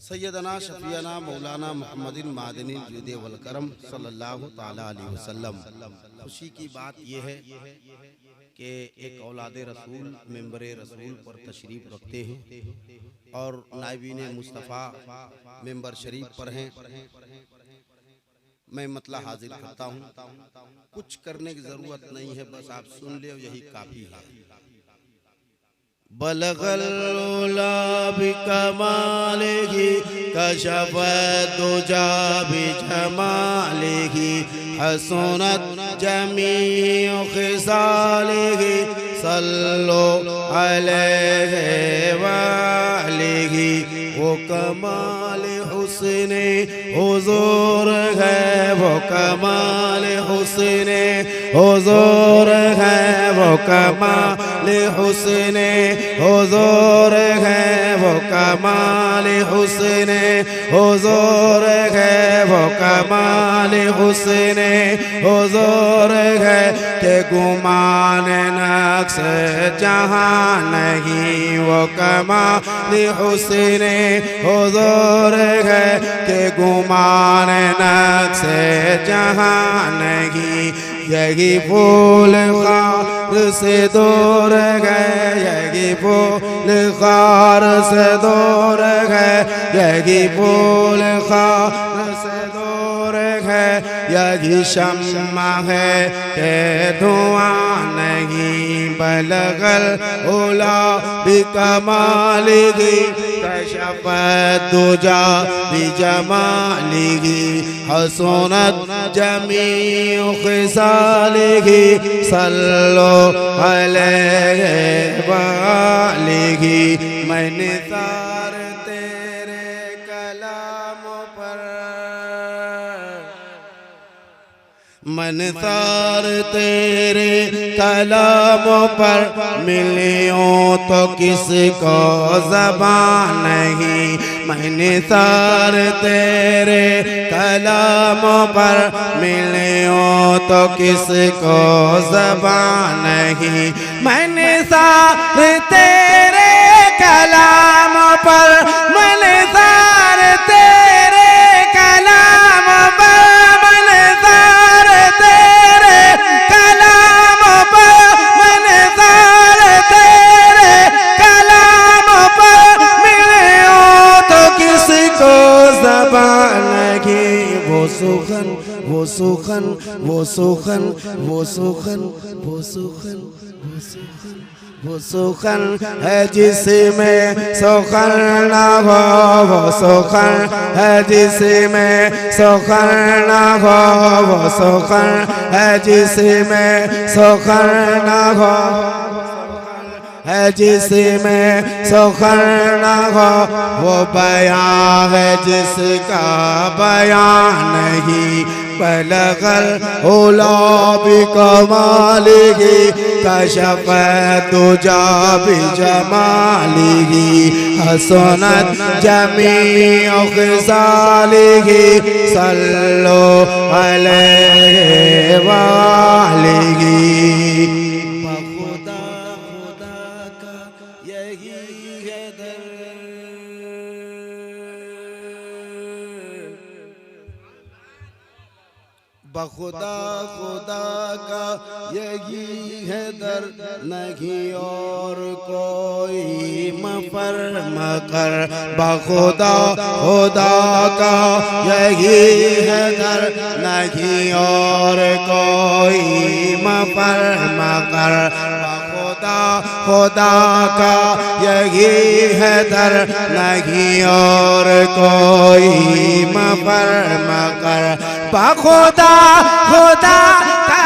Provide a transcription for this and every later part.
सैयदना शफियाना मौलाना मुहम्मदिन मादनिन जुदे वल करम सल्लल्लाहु ताला अलैहि वसल्लम। खुशी की बात यह है कि एक औलादे रसूल मेंबरे रसूल पर तशरीफ़ रखते हैं और नायबीन मुस्तफ़ा मेंबर शरीफ पर हैं। मैं मतला हाजिर करता हूँ, कुछ करने की ज़रूरत नहीं है, बस आप सुन ले, यही काफ़ी है। बलगल उला बिकमालिही कशफत दुजा बिजमालिही हसनत जमीउ खिसालिही सल्लो अलैहि वालिही। वो कमाल हुस्ने हुजूर है, वो कमाल हुस्ने हुजूर है, वो कमाल हुस्ने हुजूर है, वो कमाल हुस्ने हुजूर है, वो कमाल हुस्ने हुजूर है के गुमान नक्श जहां नहीं। वो कमाल हुस्ने हुजूर है के गुमान नक्श जहां नहीं। यही फूल खार से दूर गए, यही फूल खार से दूर गए, यही फूल खार से दूर है, यही शम्मा है के धुआं नहीं। बलगल उला बिकमालिही कशफत दुजा बिजमालिही हसनत जमीउ खिसालिही सल्लो अलैहि वालिही। मैंने तार तेरे कलाम पर, मन तार तेरे कलामों पर मिलियों तो किसको ज़बान नहीं। मैंने तार तेरे कलामों पर मिलियों तो किसको ज़बान नहीं। मैंने तार तेरे कलामों पर, मैंने तार तेरे कलामों पर, मैंने तार तेरे कलामों पर, मैंने तार तेरे कलामों पर मिले हो तो किसको ज़बान की। वो सुखन वो सुखन वो सुखन वो सुखन वो सुखन वो सुखन वो सुखन है जिसमें सुखन ना हो। वो सुखन है जिसमें सुखन ना हो, वो सुखन है जिसमें सुखन ना हो, है जिसमें सुखन ना हो। वो बयां है जिसका बयान नहीं। बलगल उला बिकमालिही कशफत दुजा बिजमालिही हसनत जमीउ खिसालिही सल्लो अलैहि वालिही। बखुदा खुदा का यही है दर, नहीं और कोई मफर मकर। बखुदा खुदा का यही है दर, नहीं और कोई मफर मकर। बखुदा खुदा का यही है दर, नहीं और कोई मफर मकर। बखुदा खुदा का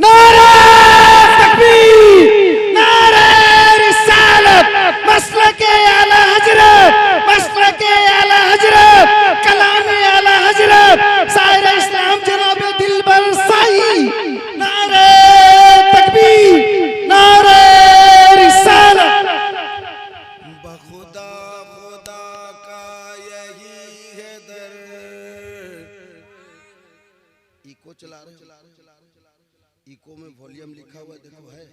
नारे तकबीर, नारे रिसालत, मसलके आला हजरत, मसलके आला हजरत, कलामे आला हजरत, साहिर इस्लाम जनाब दिलबर साई। नारे तकबीर, नारे रिसालत। बखुदा खुदा का यही है दर। इको चला रहे, इको में वॉल्यूम लिखा हुआ देखो है,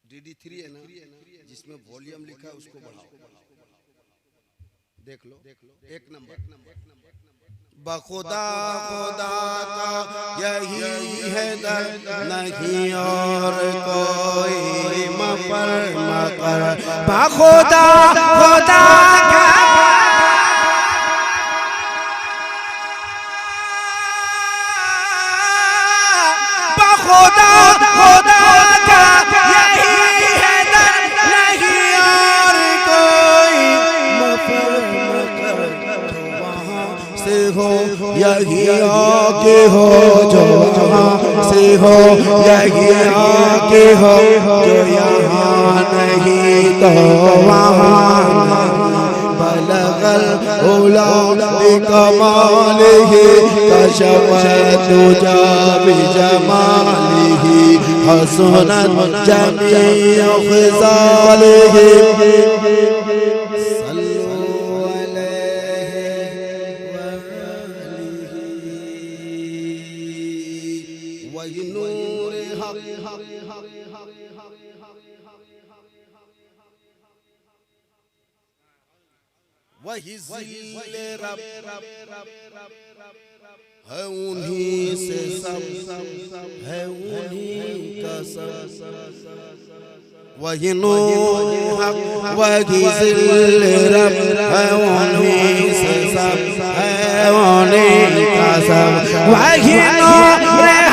DD3 है ना, जिसमें वॉल्यूम लिखा है उसको बढ़ाओ, देख लो, एक नंबर। बखुदा खुदा का यही है दर, नहीं और कोई मफर मकर। बखुदा खुदा का खुदा खुदा का यही है दर, नहीं और कोई मफर मकर। जो वहाँ से हो यही आके हो, जो वहाँ से हो यही आके हो, जो यहाँ नहीं तो वहाँ। बलगल उला बिकमालिही, कशफ तुजा बिजमालिही, हसनत जमीउ खिसालिही। सल्लु अलैहि वही नूर हक, वही ज़िल्ले रब है, उन्हीं से सब है, उन्हीं का सब। वही नूर हक, वही ज़िल्ले रब है, उन्हीं से सब है, उन्हीं का सब। वही नूर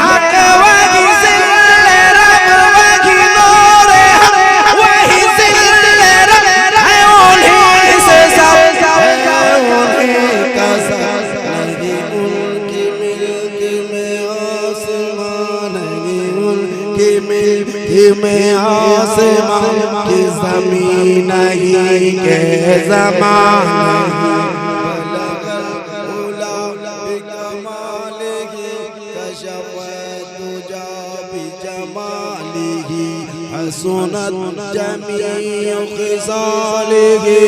हक, वही ज़िल्ले रब, वही नूर हक, वही ज़िल्ले रब है, उन्हीं से सब है, उन्हीं का सब। नहीं उनकी मिल्की में आसमान, नहीं उनकी मिल्की में आसमान, की ज़मीन नहीं के ज़मान। बलगल उला बिकमालिही, कशफ तुजा बिजमालिही, हसनत जमीउ खिसालिही।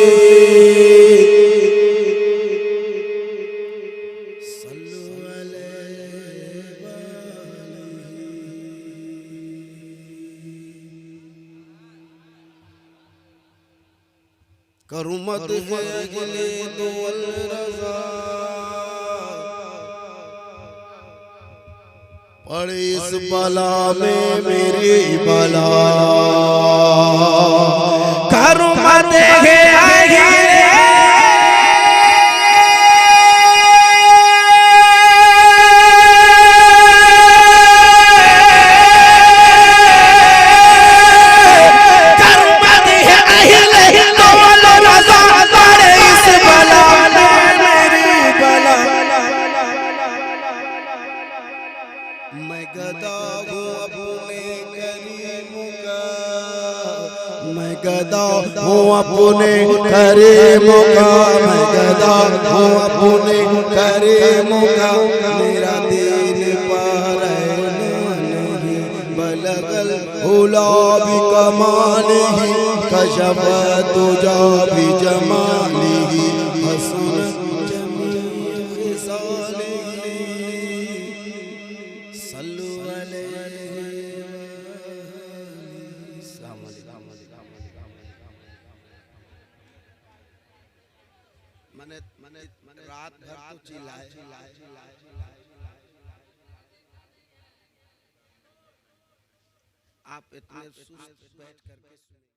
करुमत है अगले दो रज़ा, पड़े इस बला में मेरी बला। करुमत है अगले मैं गदा हूँ अपने करीम का, मैं गदा हूँ अपने करीम का, मैं गदा हूँ अपने करीम का। मेरा दिल पर नहीं, बलगल उला बिकमालिही, कशफ तुजा बिजमालिही, हसनत जमीउ खिसालिही। सल्लु अलैहि। मैंने रात भर तो चिल्लाए, आप इतने सुस्त बैठ करके